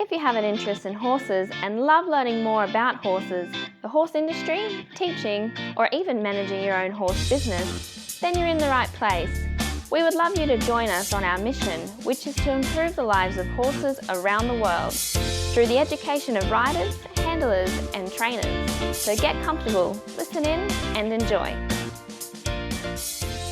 If you have an interest in horses and love learning more about horses, the horse industry, teaching, or even managing your own horse business, then you're in the right place. We would love you to join us on our mission, which is to improve the lives of horses around the world through the education of riders, handlers, and trainers. So get comfortable, listen in, and enjoy.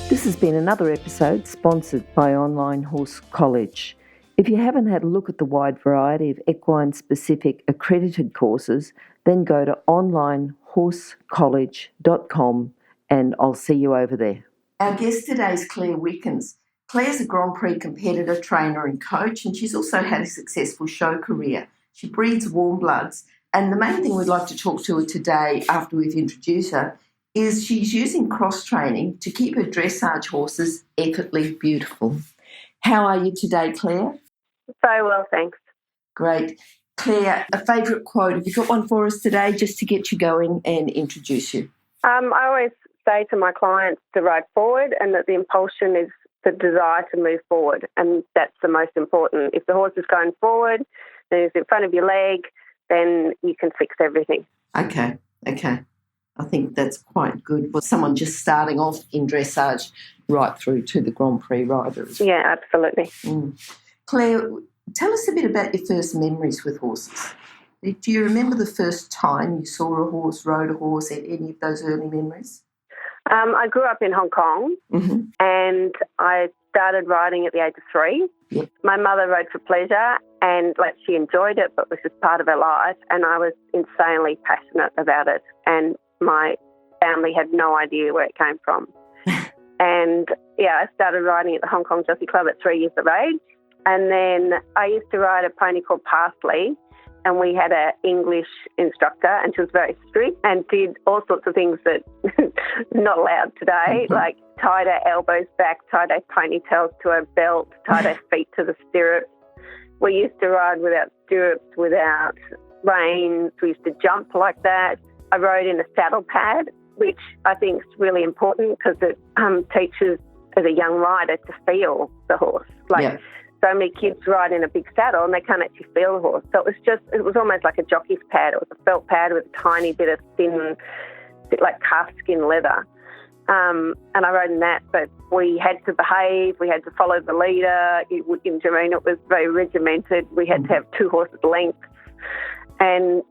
This has been another episode sponsored by Online Horse College. If you haven't had a look at the wide variety of equine-specific accredited courses, then go to onlinehorsecollege.com and I'll see you over there. Our guest today is Claire Wickins. Claire's a Grand Prix competitor, trainer and coach, and she's also had a successful show career. She breeds warm bloods, and the main thing we'd like to talk to her today after we've introduced her is she's using cross-training to keep her dressage horses effortlessly beautiful. How are you today, Claire? Very well, thanks. Great. Claire, a favourite quote. Have you got one for us today just to get you going and introduce you? I always say to my clients to ride forward and that the impulsion is the desire to move forward, and that's the most important. If the horse is going forward and it's in front of your leg, then you can fix everything. Okay. I think that's quite good for someone just starting off in dressage right through to the Grand Prix riders. Yeah, absolutely. Claire, tell us a bit about your first memories with horses. Do you remember the first time you saw a horse, rode a horse, and any of those early memories? I grew up in Hong Kong and I started riding at the age of 3. Yep. My mother rode for pleasure and she enjoyed it, but it was just part of her life, and I was insanely passionate about it, and my family had no idea where it came from. And, I started riding at the Hong Kong Jockey Club at 3 years of age. And then I used to ride a pony called Parsley, and we had an English instructor, and she was very strict and did all sorts of things that not allowed today, like tied her elbows back, tied her ponytails to her belt, tied her feet to the stirrups. We used to ride without stirrups, without reins. We used to jump like that. I rode in a saddle pad, which I think is really important because it teaches as a young rider to feel the horse. So many kids ride in a big saddle and they can't actually feel the horse. So it was almost like a jockey's pad. It was a felt pad with a tiny bit of thin, bit like calfskin leather. And I rode in that, but we had to behave. We had to follow the leader. In Wickins, it was very regimented. We had to have 2 horses' lengths. And,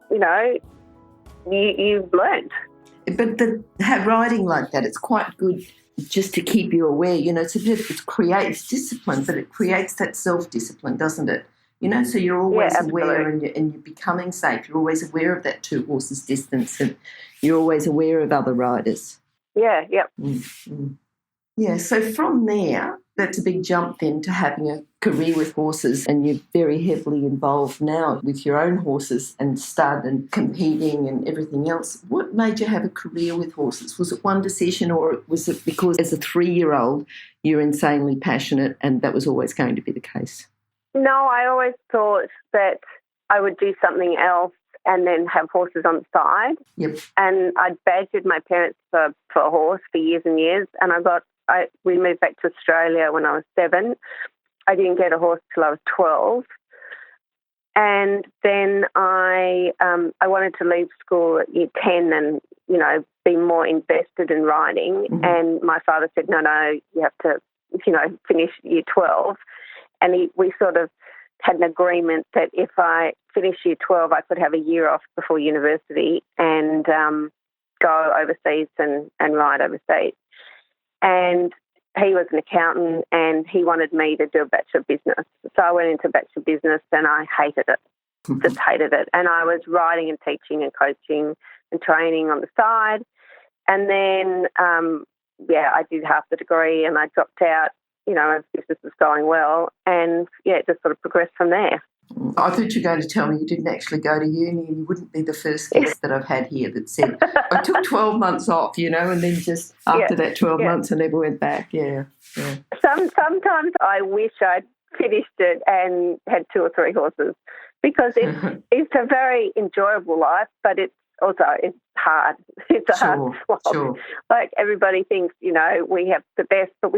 you've learned. But riding like that, it's quite good just to keep you aware. It creates discipline, but it creates that self-discipline, doesn't it? So you're always aware and you're becoming safe. You're always aware of that 2 horses distance, and you're always aware of other riders. Yeah, yep. Yeah, so from there, that's a big jump then to having a career with horses, and you're very heavily involved now with your own horses and stud and competing and everything else. What made you have a career with horses? Was it one decision, or was it because as a 3-year-old you're insanely passionate and that was always going to be the case? No, I always thought that I would do something else and then have horses on the side. Yep. And I'd badgered my parents for a horse for years and years, and we moved back to Australia when I was 7. I didn't get a horse till I was 12. And then I wanted to leave school at year 10 and, be more invested in riding. Mm-hmm. And my father said, no, you have to, finish year 12. And we sort of had an agreement that if I finished year 12, I could have a year off before university and go overseas and ride overseas. And he was an accountant and he wanted me to do a Bachelor of Business. So I went into Bachelor of Business and I hated it, just hated it. And I was riding and teaching and coaching and training on the side. And then, I did half the degree and I dropped out, as business was going well. And, it just sort of progressed from there. I thought you were going to tell me you didn't actually go to uni, and you wouldn't be the first guest that I've had here that said, I took 12 months off, and then just after that 12 months I never went back. Yeah. Sometimes I wish I'd finished it and had 2 or 3 horses, because it's a very enjoyable life, but it's hard. It's a hard slog. Sure. Like everybody thinks, we have the best, but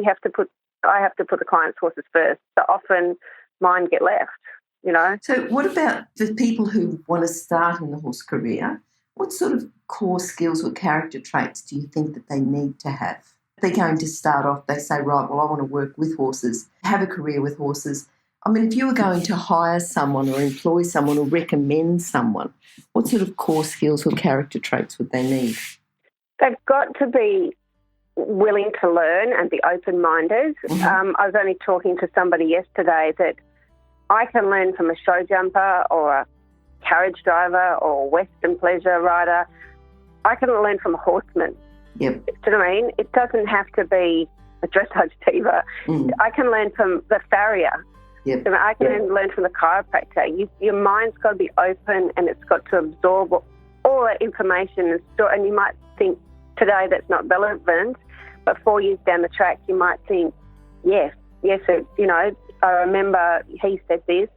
I have to put the client's horses first. So often mine get left. you know. So what about the people who want to start in the horse career? What sort of core skills or character traits do you think that they need to have? They're going to start off, they say, right, well, I want to work with horses, have a career with horses. I mean, if you were going to hire someone or employ someone or recommend someone, what sort of core skills or character traits would they need? They've got to be willing to learn and be open-minded. Mm-hmm. I was only talking to somebody yesterday that I can learn from a show jumper or a carriage driver or a Western pleasure rider. I can learn from a horseman. Yep. Do you know what I mean? It doesn't have to be a dressage diva. Mm. I can learn from the farrier. Yep. I can learn from the chiropractor. Your mind's got to be open and it's got to absorb all that information and store. And you might think today that's not relevant, but 4 years down the track you might think, yes, I remember he said this.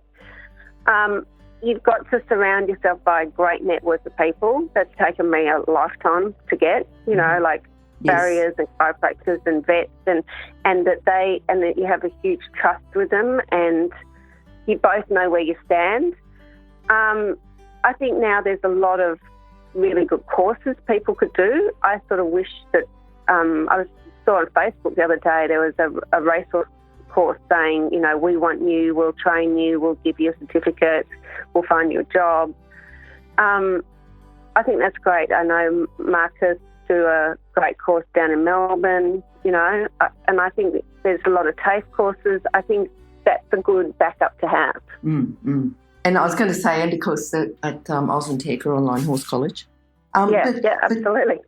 You've got to surround yourself by a great network of people. That's taken me a lifetime to get, like farriers and chiropractors and vets, and that you have a huge trust with them and you both know where you stand. I think now there's a lot of really good courses people could do. I sort of wish that I saw on Facebook the other day there was a racehorse course saying, we want you, we'll train you, we'll give you a certificate, we'll find you a job. I think that's great. I know Marcus do a great course down in Melbourne, and I think there's a lot of TAFE courses. I think that's a good backup to have. Mm-hmm. And I was going to say, and of course, at on&nbsp or Online Horse College. Absolutely.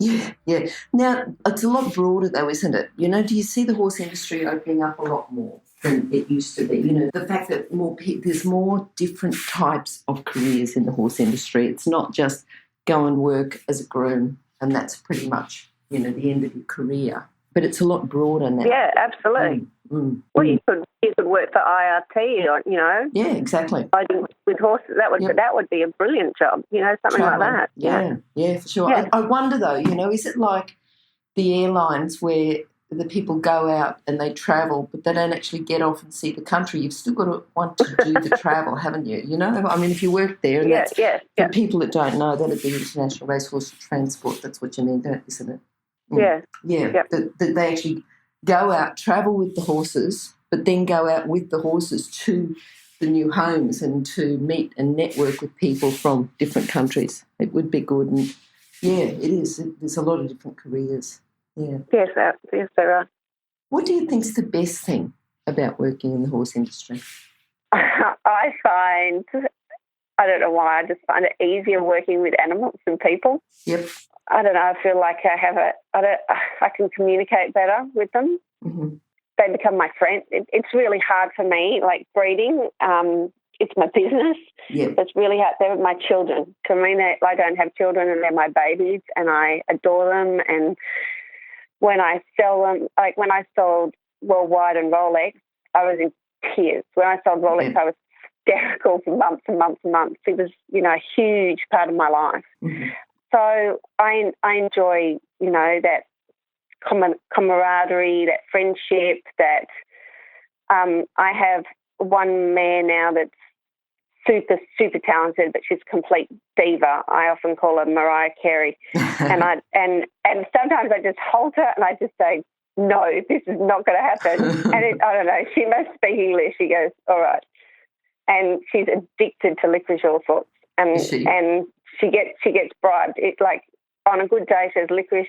Yeah. Now, it's a lot broader though, isn't it? Do you see the horse industry opening up a lot more than it used to be? The fact that there's more different types of careers in the horse industry. It's not just go and work as a groom and that's pretty much, the end of your career. But it's a lot broader now. Yeah, absolutely. Well, you could work for IRT, Yeah, exactly. With horses, that would be a brilliant job, something like that. Yeah, for sure. Yeah. I wonder though, is it like the airlines where the people go out and they travel, but they don't actually get off and see the country? You've still got to want to do the travel, haven't you? I mean, if you work there, and for people that don't know, that'd be International Racehorse Transport. That's what you mean, isn't it? Yeah. Yep. That they actually go out, travel with the horses, but then go out with the horses to the new homes and to meet and network with people from different countries. It would be good. And, it is. There's a lot of different careers. Yeah. Yes, there are. What do you think's the best thing about working in the horse industry? I don't know why, I just find it easier working with animals than people. Yep. I don't know, I feel like I can communicate better with them. Mm-hmm. They become my friend. It's really hard for me, like breeding. It's my business. Yep. It's really hard. They're my children. To me, I don't have children and they're my babies and I adore them. And when I sell them, like when I sold Worldwide and Rolex, I was in tears. When I sold Rolex, I was hysterical for months and months and months. It was, a huge part of my life. Mm-hmm. So I enjoy, that camaraderie, that friendship, that I have one mare now that's super, super talented, but she's a complete diva. I often call her Mariah Carey. and sometimes I just hold her and I just say, no, this is not going to happen. And I don't know, she must speak English. She goes, all right. And she's addicted to licorice all sorts. And she gets bribed. It's like on a good day she has licorice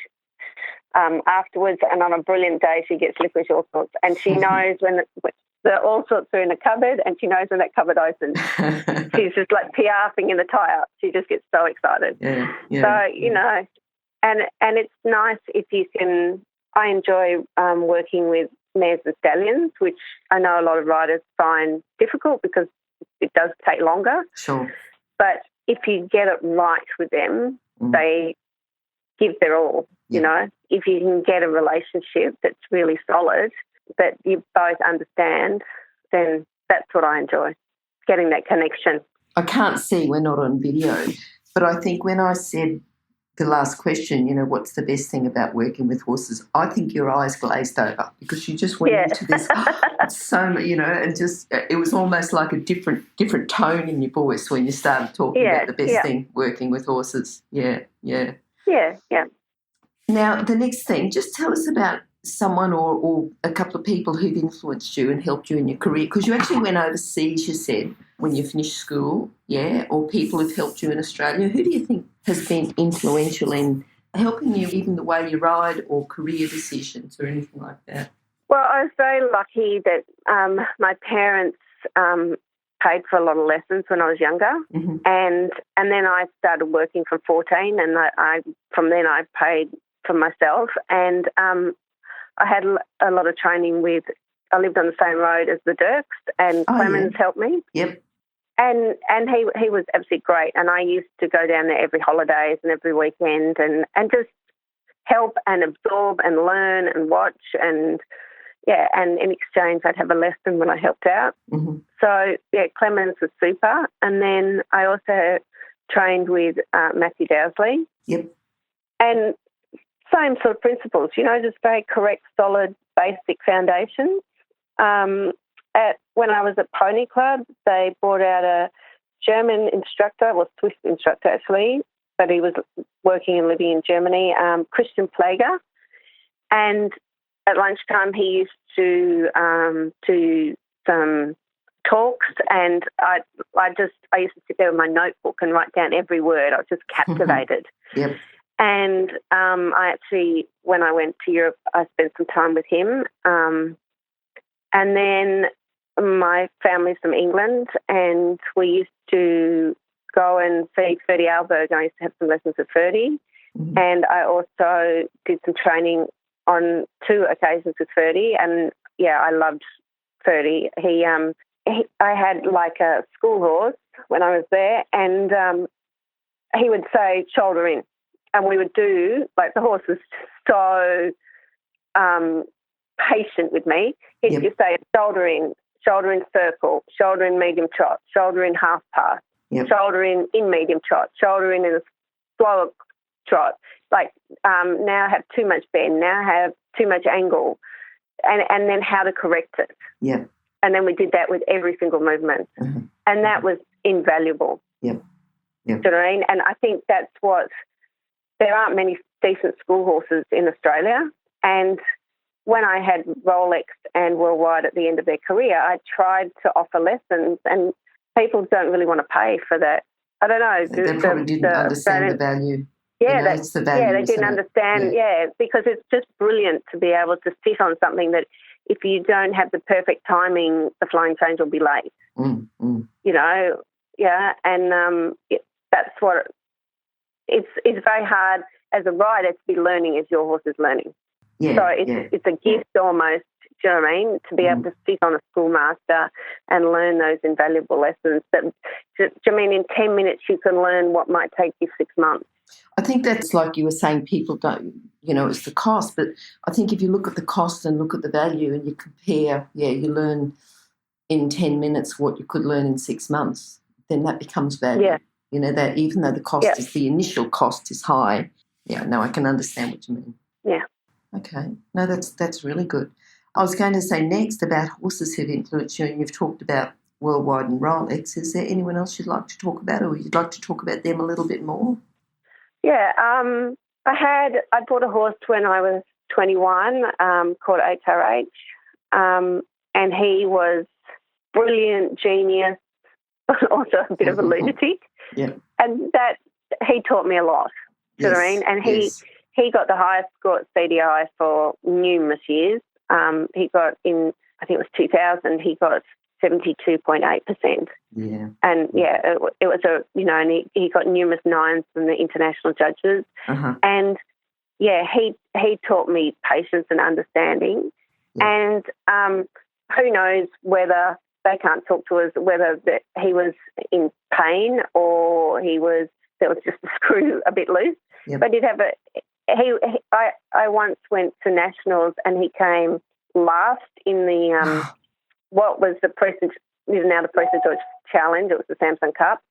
afterwards, and on a brilliant day she gets licorice all sorts. And she knows when the all sorts are in the cupboard, and she knows when that cupboard opens. She's just like piaffing in the tie-up. She just gets so excited. Yeah. So, and it's nice if you can. I enjoy working with mares and stallions, which I know a lot of riders find difficult because it does take longer. Sure. But if you get it right with them, they give their all, If you can get a relationship that's really solid, that you both understand, then that's what I enjoy, getting that connection. I can't see, we're not on video, but I think when I said the last question, what's the best thing about working with horses? I think your eyes glazed over because you just went into this so much, and just it was almost like a different tone in your voice when you started talking about the best thing working with horses. Yeah. Now, the next thing, just tell us about someone or a couple of people who've influenced you and helped you in your career, because you actually went overseas, you said, when you finished school, or people who've helped you in Australia. Who do you think has been influential in helping you, even the way you ride or career decisions or anything like that? Well, I was very lucky that my parents paid for a lot of lessons when I was younger, and then I started working from 14, and from then I paid for myself, and I had a lot of training with. I lived on the same road as the Dirks, and Clemens helped me. Yep. And he was absolutely great, and I used to go down there every holidays and every weekend, and just help and absorb and learn and watch, and in exchange I'd have a lesson when I helped out. So Clemens was super, and then I also trained with Matthew Dowsley. Yep. And same sort of principles, just very correct, solid, basic foundations. When I was at Pony Club, they brought out a German instructor, Swiss instructor actually, but he was working and living in Germany, Christian Plager. And at lunchtime he used to do some talks, and I used to sit there with my notebook and write down every word. I was just captivated. Yep. And I actually, when I went to Europe, I spent some time with him. And then my family's from England, and we used to go and see Ferdy Alberg. I used to have some lessons with Ferdy. And I also did some training on 2 occasions with Ferdy, and I loved Ferdy. I had like a school horse when I was there, and he would say shoulder in, and we would do, like, the horse was so patient with me. He'd just say shoulder in circle, shoulder in medium trot, shoulder in half pass, shoulder in medium trot, shoulder in a slower trot. Like, now I have too much bend, now I have too much angle, and then how to correct it. Yeah. And then we did that with every single movement. And that was invaluable. Yep. Do you know what I mean? And I think that's what, there aren't many decent school horses in Australia. And when I had Rolex and Worldwide at the end of their career, I tried to offer lessons, and people don't really want to pay for that. I don't know. They probably didn't understand the value. It's the value. They didn't understand. Because it's just brilliant to be able to sit on something that if you don't have the perfect timing, the flying change will be late. And that's what it's very hard as a rider to be learning as your horse is learning. So it's a gift almost, do you know what I mean, to be able to sit on a schoolmaster and learn those invaluable lessons. That, do you mean in 10 minutes you can learn what might take you 6 months? I think that's like you were saying, people don't, it's the cost. But I think if you look at the cost and look at the value and you compare, you learn in 10 minutes what you could learn in 6 months, then that becomes value. That even though the cost is, the initial cost is high. I can understand what you mean. Okay. No, that's really good. I was going to say next about horses who've influenced you, and you've talked about Worldwide and Rolex. Is there anyone else you'd like to talk about, or you'd like to talk about them a little bit more? I bought a horse when I was 21 called HRH, and he was brilliant, genius, but also a bit of a lunatic. And that he taught me a lot. Do you know what I mean? And he got the highest score at CDI for numerous years. He got in, I think it was 2000, he got 72.8%. And it was and he got numerous 9s from the international judges. And he taught me patience and understanding. And who knows whether they can't talk to us, whether that he was in pain or there was just a screw a bit loose. But he'd have I once went to nationals and he came last in the what was the now the President George Challenge. It was the Samsung Cup,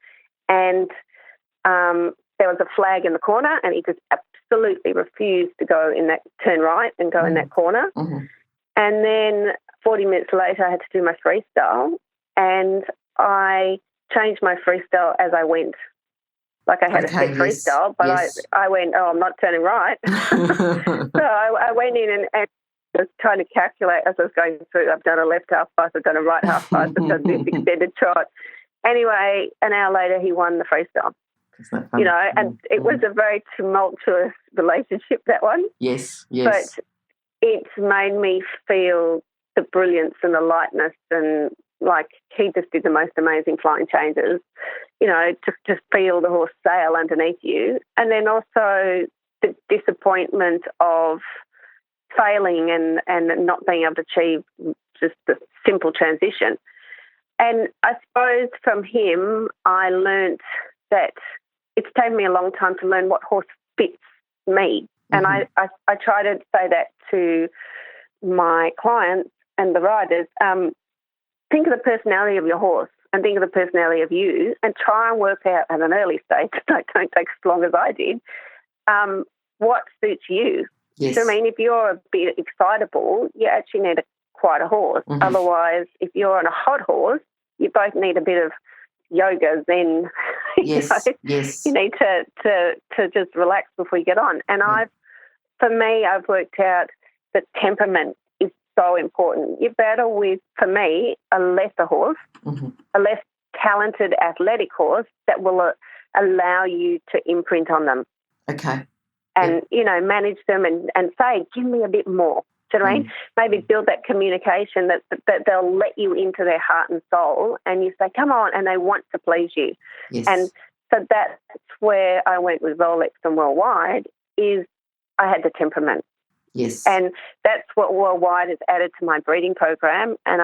and there was a flag in the corner, and he just absolutely refused to turn right and go in that corner. Mm-hmm. And then 40 minutes later, I had to do my freestyle, and I changed my freestyle as I went. Like I had a set freestyle, but I went, I'm not turning right. So I went in and was trying to calculate as I was going through. I've done a left half pass, I've done a right half pass, I've done this extended trot. Anyway, an hour later, he won the freestyle. You know, and it was a very tumultuous relationship, that one. Yes. But it's made me feel the brilliance and the lightness, and like he just did the most amazing flying changes, you know, to feel the horse sail underneath you. And then also the disappointment of failing and not being able to achieve just the simple transition. And I suppose from him, I learnt that it's taken me a long time to learn what horse fits me. And I try to say that to my clients and the riders. Think of the personality of your horse and think of the personality of you, and try and work out at an early stage, don't take as long as I did, what suits you. Yes. So, I mean, if you're a bit excitable, you actually need a quieter horse. Mm-hmm. Otherwise, if you're on a hot horse, you both need a bit of yoga, then yes. You need to just relax before you get on. And for me, I've worked out that temperament is so important. You battle with, for me, a lesser horse, a less talented athletic horse that will allow you to imprint on them. Okay. And, you know, manage them and say, give me a bit more. Do you know what I mean? Maybe build that communication that they'll let you into their heart and soul, and you say, come on, and they want to please you. Yes. And so that's where I went with Rolex and Worldwide, is I had the temperament. Yes. And that's what Worldwide has added to my breeding program, and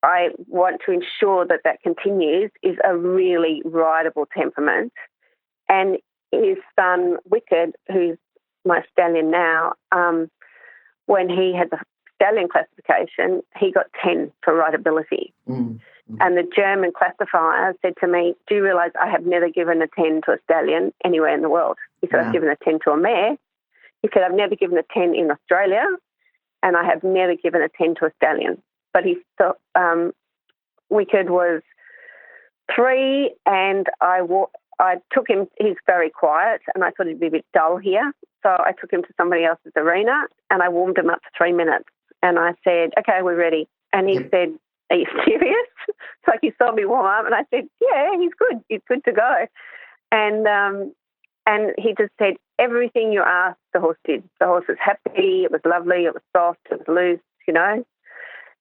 I want to ensure that continues, is a really rideable temperament. And his son, Wicked, who's my stallion now, when he had the stallion classification, he got 10 for rideability. And the German classifier said to me, do you realise I have never given a 10 to a stallion anywhere in the world? He said, I've given a 10 to a mare. He said, I've never given a 10 in Australia, and I have never given a 10 to a stallion. But Wicked was 3, and I took him, he's very quiet, and I thought he'd be a bit dull here. So I took him to somebody else's arena, and I warmed him up for 3 minutes. And I said, okay, we're ready. And he said, are you serious? It's like he saw me warm up, and I said, yeah, he's good. He's good to go. And he just said, everything you asked, the horse did. The horse was happy, it was lovely, it was soft, it was loose, you know.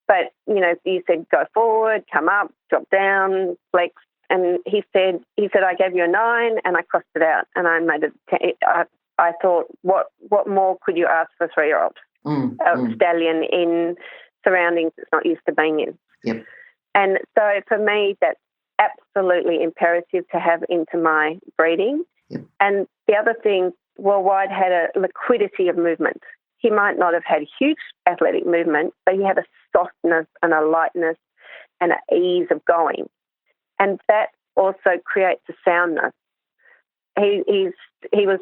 But, you know, you said go forward, come up, drop down, flex. And he said, I gave you a 9, and I crossed it out, and I made it 10. I thought, what more could you ask for a 3-year-old? A stallion in surroundings it's not used to being in. Yep. And so for me, that's absolutely imperative to have into my breeding. Yep. And the other thing, Worldwide had a liquidity of movement. He might not have had huge athletic movement, but he had a softness and a lightness and an ease of going. And that also creates a soundness. He was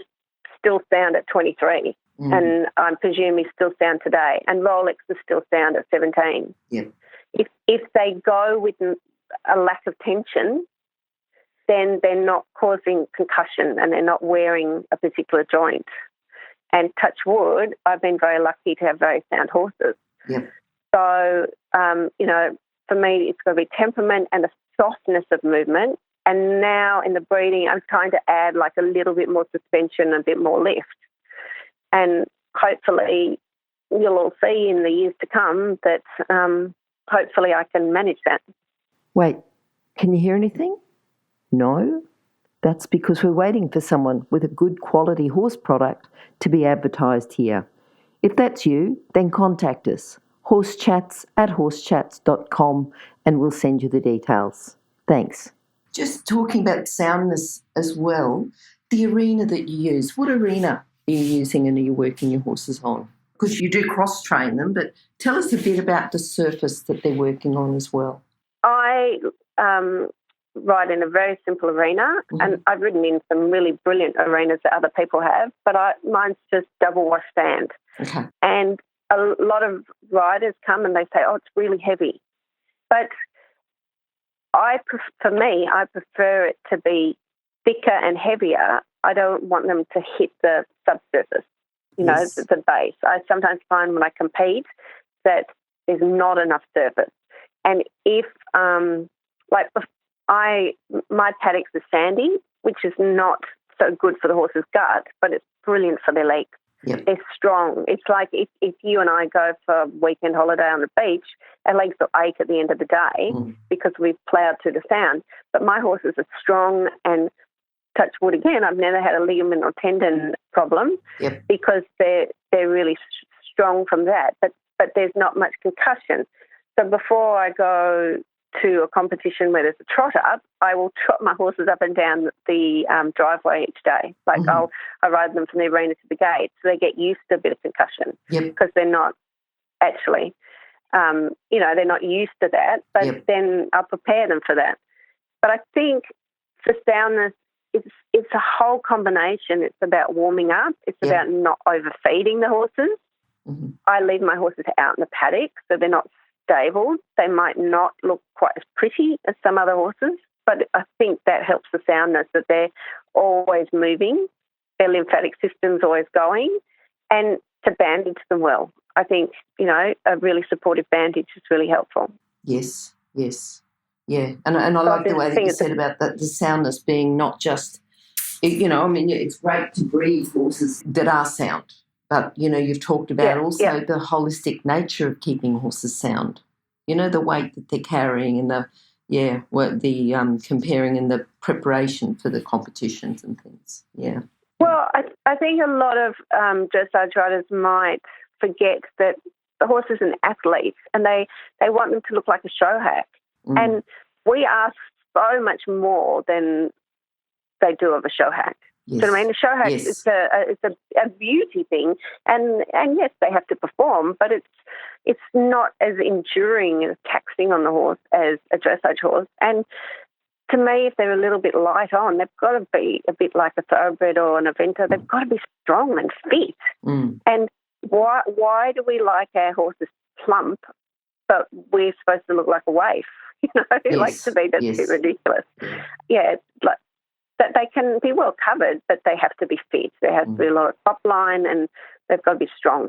still sound at 23, and I presume he's still sound today. And Rolex is still sound at 17. Yeah. If they go with a lack of tension, then they're not causing concussion and they're not wearing a particular joint. And touch wood, I've been very lucky to have very sound horses. Yep. So, you know, for me, it's got to be temperament and a softness of movement. And now in the breeding, I'm trying to add like a little bit more suspension, a bit more lift. And hopefully you'll all see in the years to come that hopefully I can manage that. Wait, can you hear anything? No? That's because we're waiting for someone with a good quality horse product to be advertised here. If that's you, then contact us, horsechats@horsechats.com, and we'll send you the details. Thanks. Just talking about soundness as well, the arena that you use, what arena are you using and are you working your horses on? Because you do cross-train them, but tell us a bit about the surface that they're working on as well. I ride in a very simple arena, and I've ridden in some really brilliant arenas that other people have, but mine's just double wash sand. Okay. And a lot of riders come and they say, oh, it's really heavy. But for me, I prefer it to be thicker and heavier. I don't want them to hit the subsurface, the base. I sometimes find when I compete that there's not enough surface. And if, my paddocks are sandy, which is not so good for the horse's gut, but it's brilliant for their legs. Yep. They're strong. It's like if you and I go for a weekend holiday on the beach, our legs will ache at the end of the day because we've ploughed through the sand. But my horses are strong, and touch wood again, I've never had a ligament or tendon problem because they're really strong from that. But there's not much concussion. So before I go to a competition where there's a trot up, I will trot my horses up and down the driveway each day. Like I ride them from the arena to the gate, so they get used to a bit of concussion because they're not actually, they're not used to that. But then I'll prepare them for that. But I think for soundness, it's a whole combination. It's about warming up. It's about not overfeeding the horses. I leave my horses out in the paddock, so they're not stable. They might not look quite as pretty as some other horses, but I think that helps the soundness, that they're always moving, their lymphatic system's always going, and to bandage them well. I think, a really supportive bandage is really helpful. Yes. Yeah, and I like the way that you said about the soundness being not just, it's great to breed horses that are sound, but, you've talked about the holistic nature of keeping horses sound, the weight that they're carrying and the comparing and the preparation for the competitions and things, Well, I think a lot of dressage riders might forget that the horse is an athlete and they want them to look like a show hack. And we ask so much more than they do of a show hack. Yes. So, I mean, a show hack is a beauty thing, and yes, they have to perform, but it's not as enduring and taxing on the horse as a dressage horse. And to me, if they're a little bit light on, they've got to be a bit like a thoroughbred or an eventer. They've got to be strong and fit. And why do we like our horses plump, but we're supposed to look like a waif? Like, to me, that's a bit ridiculous. Yeah, like that they can be well covered, but they have to be fit. There has to be a lot of top line, and they've got to be strong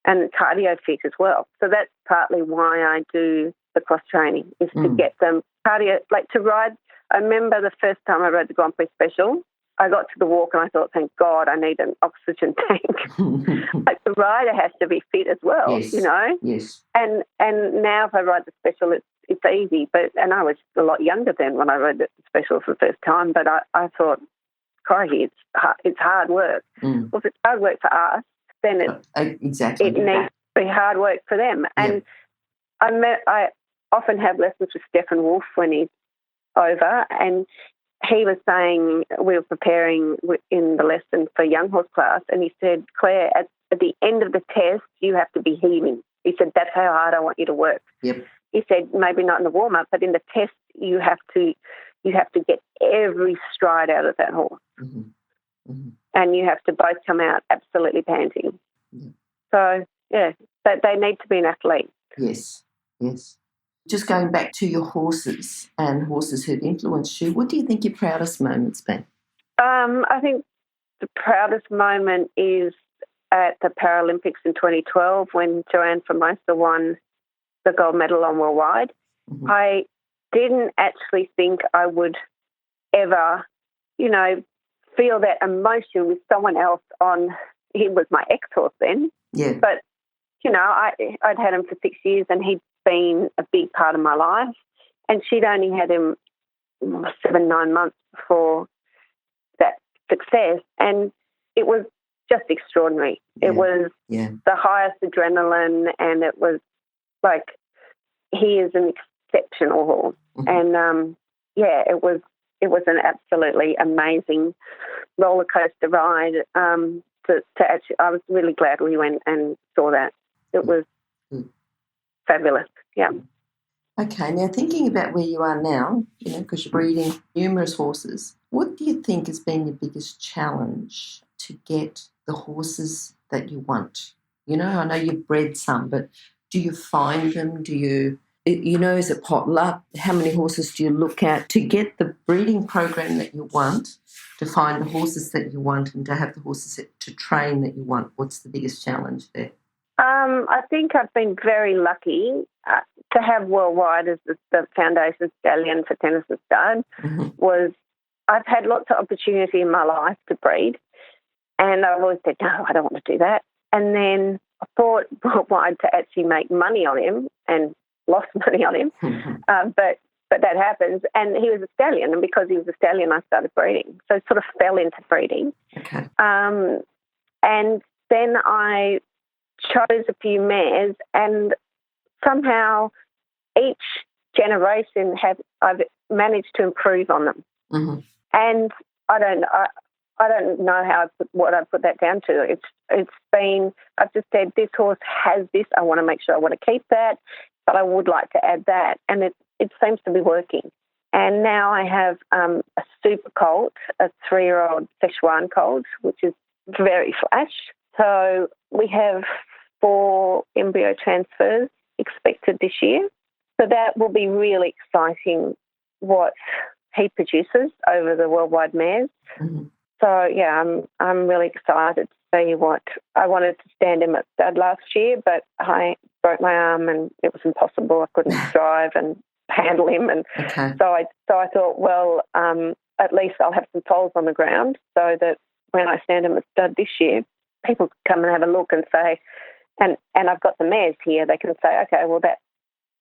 and cardio fit as well. So that's partly why I do the cross training, is to get them cardio, like to ride. I remember the first time I rode the Grand Prix Special, I got to the walk and I thought, thank God, I need an oxygen tank. Like the rider has to be fit as well, Yes. And now if I ride the Special, it's easy. And I was a lot younger then when I rode the Special for the first time. But I thought, crikey, it's hard work. Well, if it's hard work for us, then it needs to be hard work for them. And I often have lessons with Stefan Wolf when he's over, and he was saying, we were preparing in the lesson for young horse class, and he said, Claire, at the end of the test, you have to be heaving. He said, that's how hard I want you to work. Yep. He said, maybe not in the warm-up, but in the test, you have to get every stride out of that horse. And you have to both come out absolutely panting. So, but they need to be an athlete. Yes. Just going back to your horses and horses who've influenced you, what do you think your proudest moment's been? I think the proudest moment is at the Paralympics in 2012 when Joanne Formosa won the gold medal on worldwide. I didn't actually think I would ever, feel that emotion with someone else on. He was my ex-horse then. Yeah. But, I'd had him for 6 years and he'd been a big part of my life. And she'd only had him 7-9 months before that success. And it was just extraordinary. Yeah. It was the highest adrenaline, and it was like, he is an exceptional horse. And, it was an absolutely amazing roller coaster ride. To actually, I was really glad we went and saw that. It was fabulous. Yeah. Okay, now thinking about where you are now, because you're breeding numerous horses, what do you think has been your biggest challenge to get the horses that you want? I know you've bred some, but do you find them? Is it pot luck? How many horses do you look at to get the breeding program that you want, to find the horses that you want and to have the horses to train that you want? What's the biggest challenge there? I think I've been very lucky to have Worldwide as the foundation stallion for Tennyson Stud. Mm-hmm. I've had lots of opportunity in my life to breed, and I've always said, no, I don't want to do that. And then I thought Worldwide to actually make money on him and lost money on him. Mm-hmm. But that happens. And he was a stallion, and because he was a stallion, I started breeding. So I sort of fell into breeding. Okay. And then I chose a few mares, and somehow each generation I've managed to improve on them. Mm-hmm. And I don't know what I put that down to. It's been, I've just said, this horse has this, I want to make sure I want to keep that, but I would like to add that, and it seems to be working. And now I have a super colt, a 3-year-old Szechuan colt, which is very flash. So we have 4 embryo transfers expected this year. So that will be really exciting what he produces over the Worldwide mares. Mm-hmm. So, yeah, I'm really excited to see what I wanted to stand him at stud last year, but I broke my arm and it was impossible. I couldn't drive and handle him. And okay. so I thought, well, at least I'll have some foals on the ground so that when I stand him at stud this year, people can come and have a look and say, and I've got the mares here, they can say, okay, well,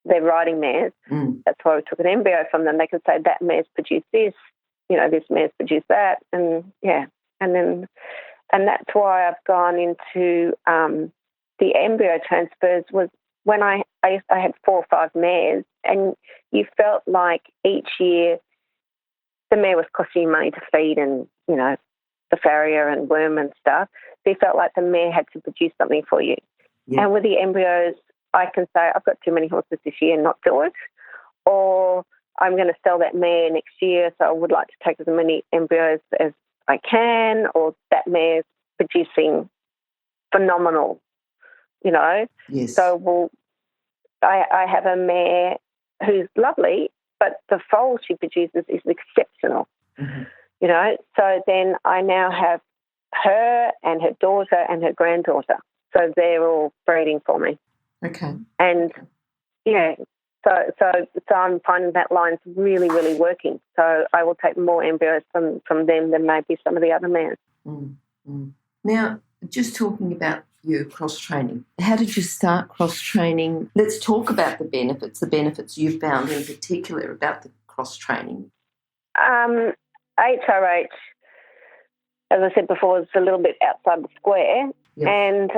they're riding mares. Mm. That's why we took an embryo from them. They can say that mare's produced this, this mare's produced that, and that's why I've gone into the embryo transfers. Was when I had 4 or 5 mares, and you felt like each year the mare was costing you money to feed and the farrier and worm and stuff. So you felt like the mare had to produce something for you. Yeah. And with the embryos, I can say, I've got too many horses this year and not do it, or I'm going to sell that mare next year, so I would like to take as many embryos as I can, or that mare's producing phenomenal, Yes. So I have a mare who's lovely, but the foal she produces is exceptional, mm-hmm. So then I now have her and her daughter and her granddaughter. So they're all breeding for me. Okay. And, so I'm finding that line's really, really working. So I will take more embryos from them than maybe some of the other mares. Mm-hmm. Now, just talking about your cross-training, how did you start cross-training? Let's talk about the benefits you've found in particular about the cross-training. HRH, as I said before, is a little bit outside the square. Yep. And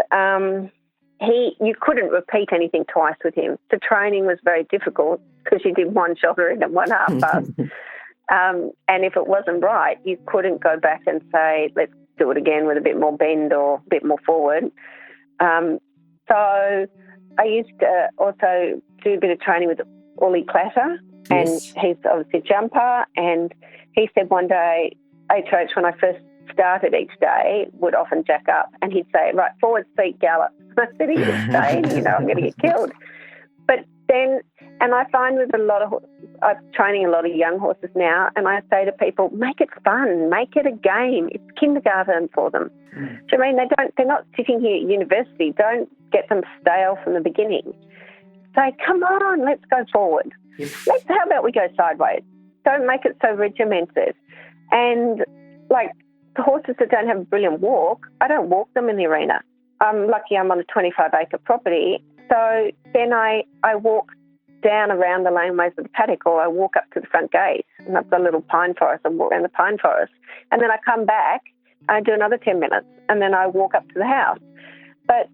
you couldn't repeat anything twice with him. The training was very difficult because you did one shoulder in and one half pass. And if it wasn't right, you couldn't go back and say, let's do it again with a bit more bend or a bit more forward. So I used to also do a bit of training with Ollie Clatter, and yes. He's obviously a jumper, and he said one day, HOH, when I first started each day, would often jack up, and he'd say, right, forward seat gallop. I said, are you insane? I'm going to get killed. But then, and I find with I'm training a lot of young horses now, and I say to people, make it fun, make it a game. It's kindergarten for them. Mm. Do you mean they're not sitting here at university. Don't get them stale from the beginning. Say, come on, let's go forward. Yes. How about we go sideways? Don't make it so regimented. And like the horses that don't have a brilliant walk, I don't walk them in the arena. I'm lucky I'm on a 25-acre property. So then I walk down around the laneways of the paddock, or I walk up to the front gate, and I've got a little pine forest. I walk around the pine forest. And then I come back, I do another 10 minutes, and then I walk up to the house. But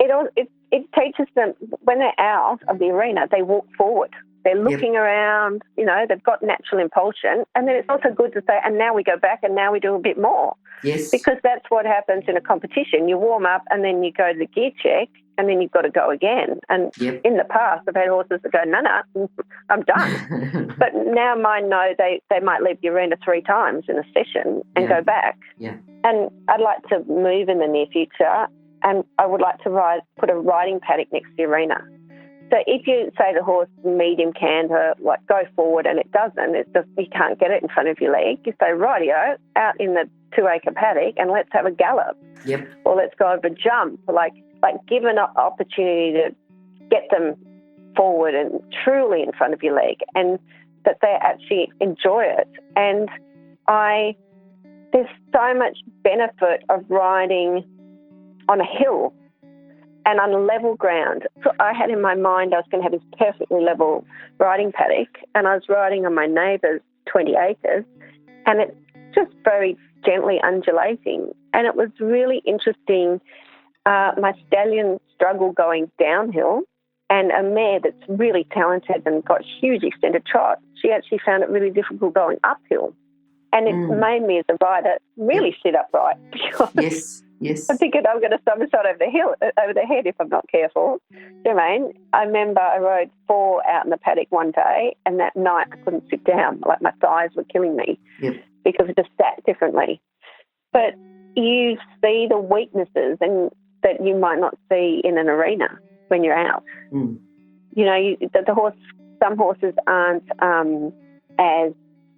it teaches them, when they're out of the arena, they walk forward. They're looking around, they've got natural impulsion. And then it's also good to say, and now we go back and now we do a bit more. Yes. Because that's what happens in a competition. You warm up and then you go to the gear check and then you've got to go again. And in the past, I've had horses that go, no, I'm done. But now mine know they might leave the arena 3 times in a session and go back. Yeah. And I'd like to move in the near future, and I would like to put a riding paddock next to the arena. So if you say the horse medium canter, like go forward, and it doesn't, it's just you can't get it in front of your leg, you say, rightio, out in the 2-acre paddock and let's have a gallop. Yep. Or let's go over a jump. Like give an opportunity to get them forward and truly in front of your leg, and that they actually enjoy it. And there's so much benefit of riding on a hill and on level ground. So I had in my mind I was going to have this perfectly level riding paddock, and I was riding on my neighbour's 20 acres, and it's just very gently undulating. And it was really interesting. My stallion struggled going downhill, and a mare that's really talented and got huge extended trot, she actually found it really difficult going uphill. And it made me as a rider really sit upright. Yes. I'm thinking I'm going to somersault over the head if I'm not careful. Do you know what I mean? I remember I rode 4 out in the paddock one day, and that night I couldn't sit down. Like my thighs were killing me because it just sat differently. But you see the weaknesses and that you might not see in an arena when you're out. You know, some horses aren't as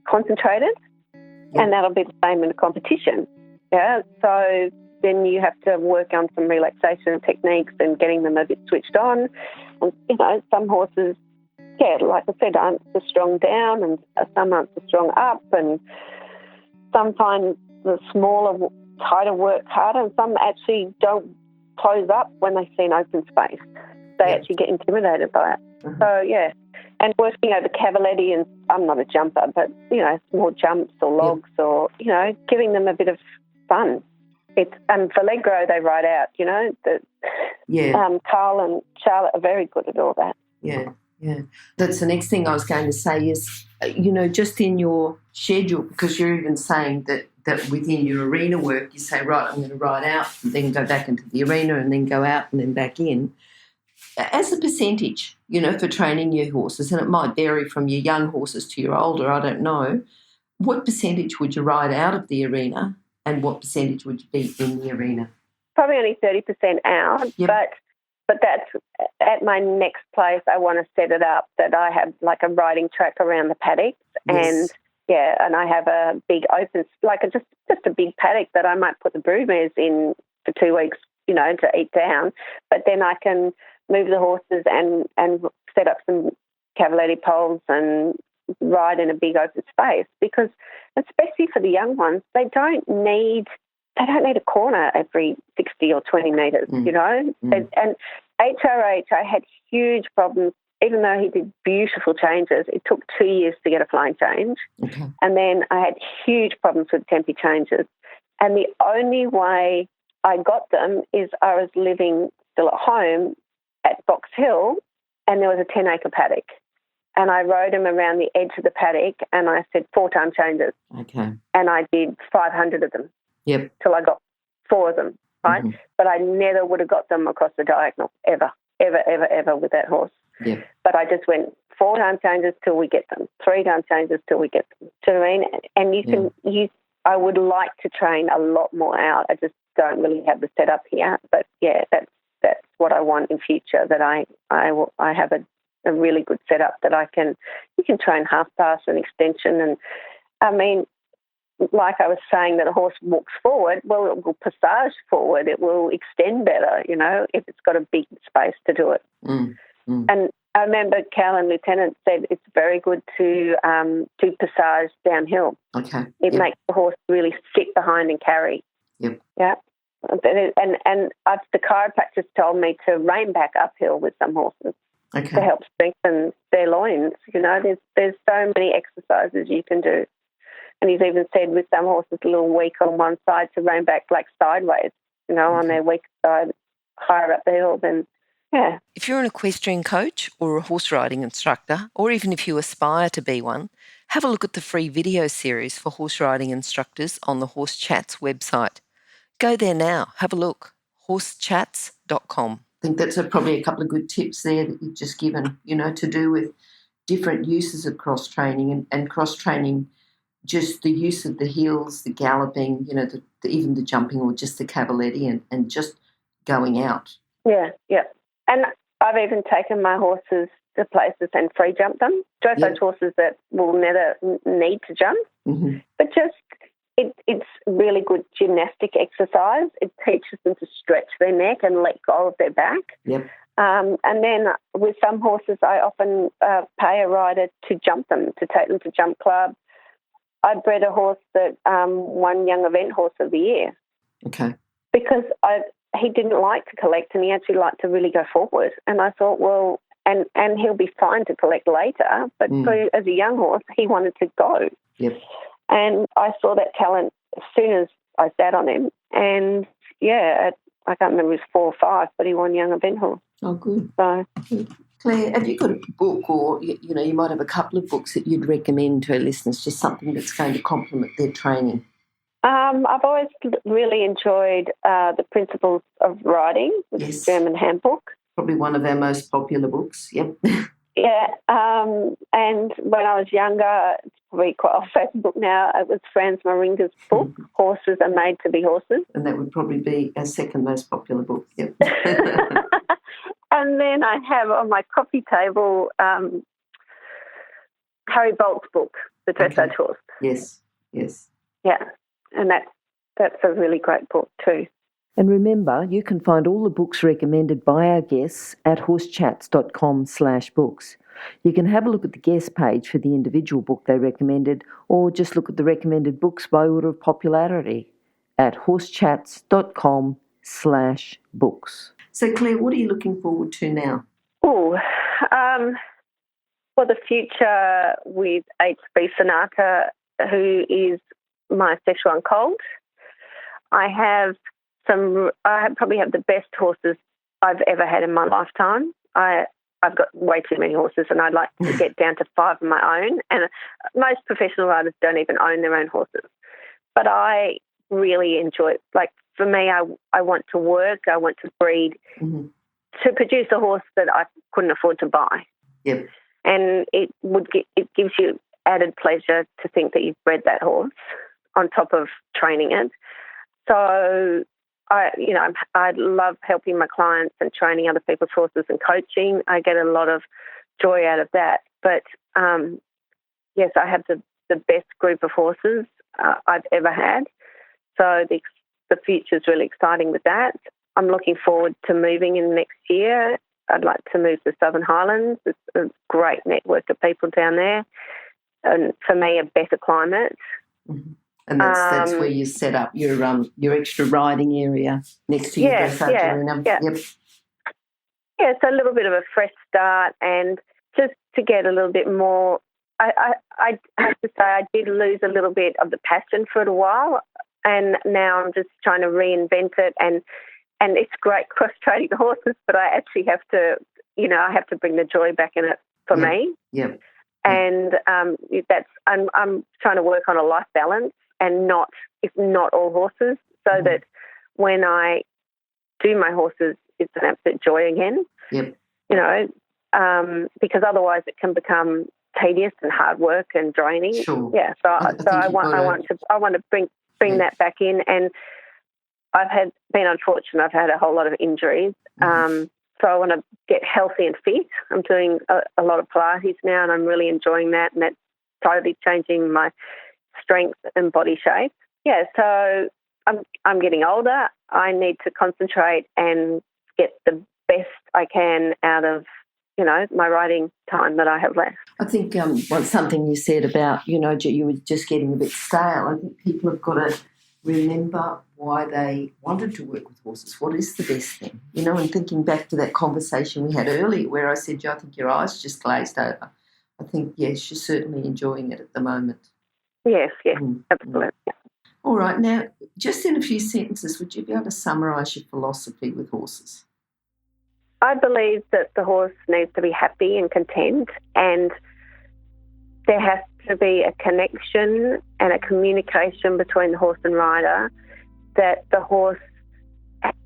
concentrated, and that'll be the same in a competition. Yeah, so then you have to work on some relaxation techniques and getting them a bit switched on. And, you know, some horses, like I said, aren't so strong down, and some aren't so strong up, and some find the smaller, tighter work harder, and some actually don't close up when they see an open space. They actually get intimidated by it. So, and working over cavaletti, and I'm not a jumper, but, you know, small jumps or logs or, you know, giving them a bit of fun. And for Allegro, they ride out, you know. Carl and Charlotte are very good at all that. Yeah. That's the next thing I was going to say is, you know, just in your schedule, because you're even saying that within your arena work, you say, right, I'm going to ride out and then go back into the arena and then go out and then back in. As a percentage, you know, for training new horses, and it might vary from your young horses to your older, I don't know, what percentage would you ride out of the arena and what percentage would you be in the arena? Probably only 30% out, but that's at my next place. I want to set it up that I have like a riding track around the paddocks, and I have a big open, like just a big paddock that I might put the broodmares in for 2 weeks, you know, to eat down, but then I can move the horses and set up some cavaletti poles and ride in a big open space, because especially for the young ones, they don't need a corner every 60 or 20 metres, you know. And HRH, I had huge problems, even though he did beautiful changes. It took 2 years to get a flying change. And then I had huge problems with tempi changes. And the only way I got them is I was living still at home at Box Hill, and there was a 10-acre paddock. And I rode him around the edge of the paddock, and I said 4-time changes. And I did 500 of them. Till I got 4 of them, right? But I never would have got them across the diagonal, ever with that horse. But I just went 4-time changes till we get them, 3-time changes till we get them. Do you know what I mean? And I would like to train a lot more out. I just don't really have the setup here. But, that's what I want in future, that I have a really good setup that you can train half pass and extension. And, I mean, like I was saying, that a horse walks forward, well, it will passage forward. It will extend better, you know, if it's got a big space to do it. And I remember Cal and Lieutenant said it's very good to passage downhill. It makes the horse really sit behind and carry. Yeah. And the chiropractors told me to rein back uphill with some horses to help strengthen their loins. You know, there's so many exercises you can do. And he's even said with some horses a little weak on one side to rein back like sideways, you know, on their weak side, higher up the hill. Then, If you're an equestrian coach or a horse riding instructor, or even if you aspire to be one, have a look at the free video series for horse riding instructors on the Horse Chats website. Go there now, have a look, horsechats.com. think that's probably a couple of good tips there that you've just given, to do with different uses of cross-training and cross-training, just the use of the heels, the galloping, even the jumping or just the cavaletti and just going out. Yeah. And I've even taken my horses to places and free jump them. Dressage horses that will never need to jump. Mm-hmm. But just it's really good gymnastic exercise. It teaches them to stretch their neck and let go of their back. Yep. And then with some horses, I often pay a rider to jump them, to take them to jump club. I bred a horse that won Young Event Horse of the Year. Okay. Because he didn't like to collect and he actually liked to really go forward. And I thought, well, and he'll be fine to collect later, but as a young horse, he wanted to go. Yep. And I saw that talent as soon as I sat on him. And, I can't remember, it was 4 or 5, but he won Young Event Horse. Oh, good. So, good. Claire, have you got a book or, you might have a couple of books that you'd recommend to our listeners, just something that's going to complement their training? I've always really enjoyed The Principles of Riding, which is a German handbook. Probably one of our most popular books, yep. Yeah, and when I was younger, it's probably quite old-fashioned book now, it was Franz Maringer's book, Horses Are Made to Be Horses. And that would probably be our second most popular book, yep. And then I have on my coffee table Harry Bolt's book, The Dressage Horse. Yes. Yeah, and that's a really great book too. And remember, you can find all the books recommended by our guests at horsechats.com/books. You can have a look at the guest page for the individual book they recommended, or just look at the recommended books by order of popularity at horsechats.com/books. So, Claire, what are you looking forward to now? For the future with HB Sanaka, who is my Szechuan colt. I probably have the best horses I've ever had in my lifetime. I've got way too many horses and I'd like to get down to 5 of my own. And most professional riders don't even own their own horses. But I really enjoy it. Like, for me, I want to work, I want to breed to produce a horse that I couldn't afford to buy. Yep. And it gives you added pleasure to think that you've bred that horse on top of training it. So I love helping my clients and training other people's horses and coaching. I get a lot of joy out of that. But yes, I have the best group of horses I've ever had. So the future is really exciting with that. I'm looking forward to moving in next year. I'd like to move to Southern Highlands. It's a great network of people down there. And for me, a better climate. Mm-hmm. And that's where you set up your extra riding area next to your dressage arena. Yeah. Yep. Yeah, so a little bit of a fresh start and just to get a little bit more. I have to say I did lose a little bit of the passion for it a while, and now I'm just trying to reinvent it. And it's great cross-training the horses, but I actually have to, I have to bring the joy back in it for me. Yep. And I'm trying to work on a life balance. And not all horses, so that when I do my horses, it's an absolute joy again. Yep. Because otherwise it can become tedious and hard work and draining. Sure. Yeah. So I want to bring that back in. And I've been unfortunate. I've had a whole lot of injuries. So I want to get healthy and fit. I'm doing a lot of Pilates now, and I'm really enjoying that. And that's totally changing my strength and body shape. Yeah, so I'm getting older. I need to concentrate and get the best I can out of, my riding time that I have left. I think something you said about, you were just getting a bit stale. I think people have got to remember why they wanted to work with horses. What is the best thing? And thinking back to that conversation we had earlier where I said, I think your eyes just glazed over. I think, yes, you're certainly enjoying it at the moment. Yes, absolutely. All right. Now, just in a few sentences, would you be able to summarise your philosophy with horses? I believe that the horse needs to be happy and content, and there has to be a connection and a communication between the horse and rider, that the horse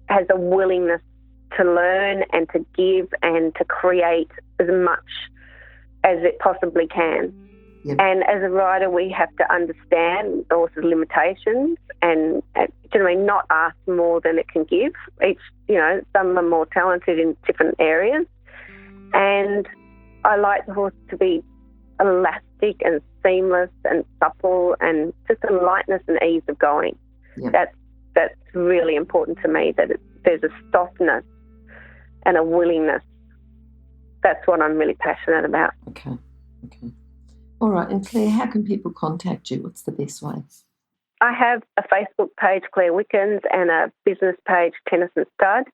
has a willingness to learn and to give and to create as much as it possibly can. Yep. And as a rider, we have to understand the horse's limitations and generally not ask more than it can give. Some are more talented in different areas. And I like the horse to be elastic and seamless and supple and just a lightness and ease of going. Yep. That's really important to me, that there's a softness and a willingness. That's what I'm really passionate about. Okay. All right. And Claire, how can people contact you? What's the best way? I have a Facebook page, Claire Wickins, and a business page, Tennis and Stud.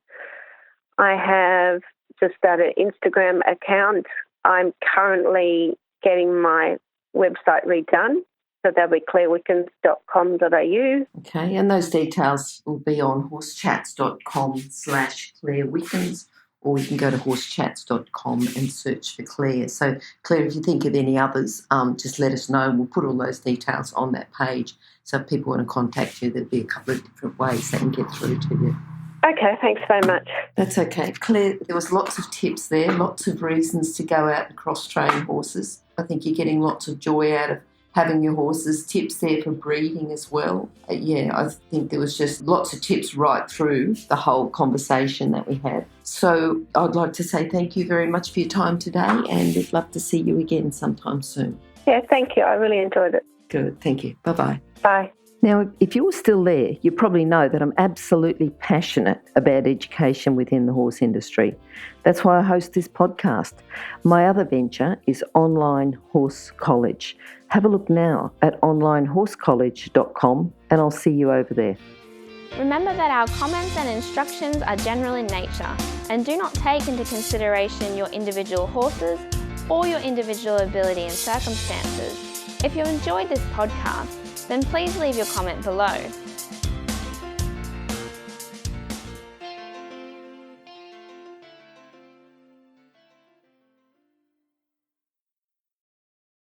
I have just started an Instagram account. I'm currently getting my website redone, so that'll be clairewickins.com.au. Okay, and those details will be on horsechats.com/Claire Wickins, or you can go to horsechats.com and search for Claire. So, Claire, if you think of any others, just let us know, and we'll put all those details on that page. So if people want to contact you, there'll be a couple of different ways they can get through to you. Okay, thanks so much. That's okay. Claire, there was lots of tips there, lots of reasons to go out and cross-train horses. I think you're getting lots of joy out of having your horses, tips there for breeding as well. I think there was just lots of tips right through the whole conversation that we had. So I'd like to say thank you very much for your time today, and we'd love to see you again sometime soon. Yeah, thank you. I really enjoyed it. Good. Thank you. Bye-bye. Bye. Now, if you're still there, you probably know that I'm absolutely passionate about education within the horse industry. That's why I host this podcast. My other venture is Online Horse College. Have a look now at onlinehorsecollege.com, and I'll see you over there. Remember that our comments and instructions are general in nature and do not take into consideration your individual horses or your individual ability and circumstances. If you enjoyed this podcast, then please leave your comment below.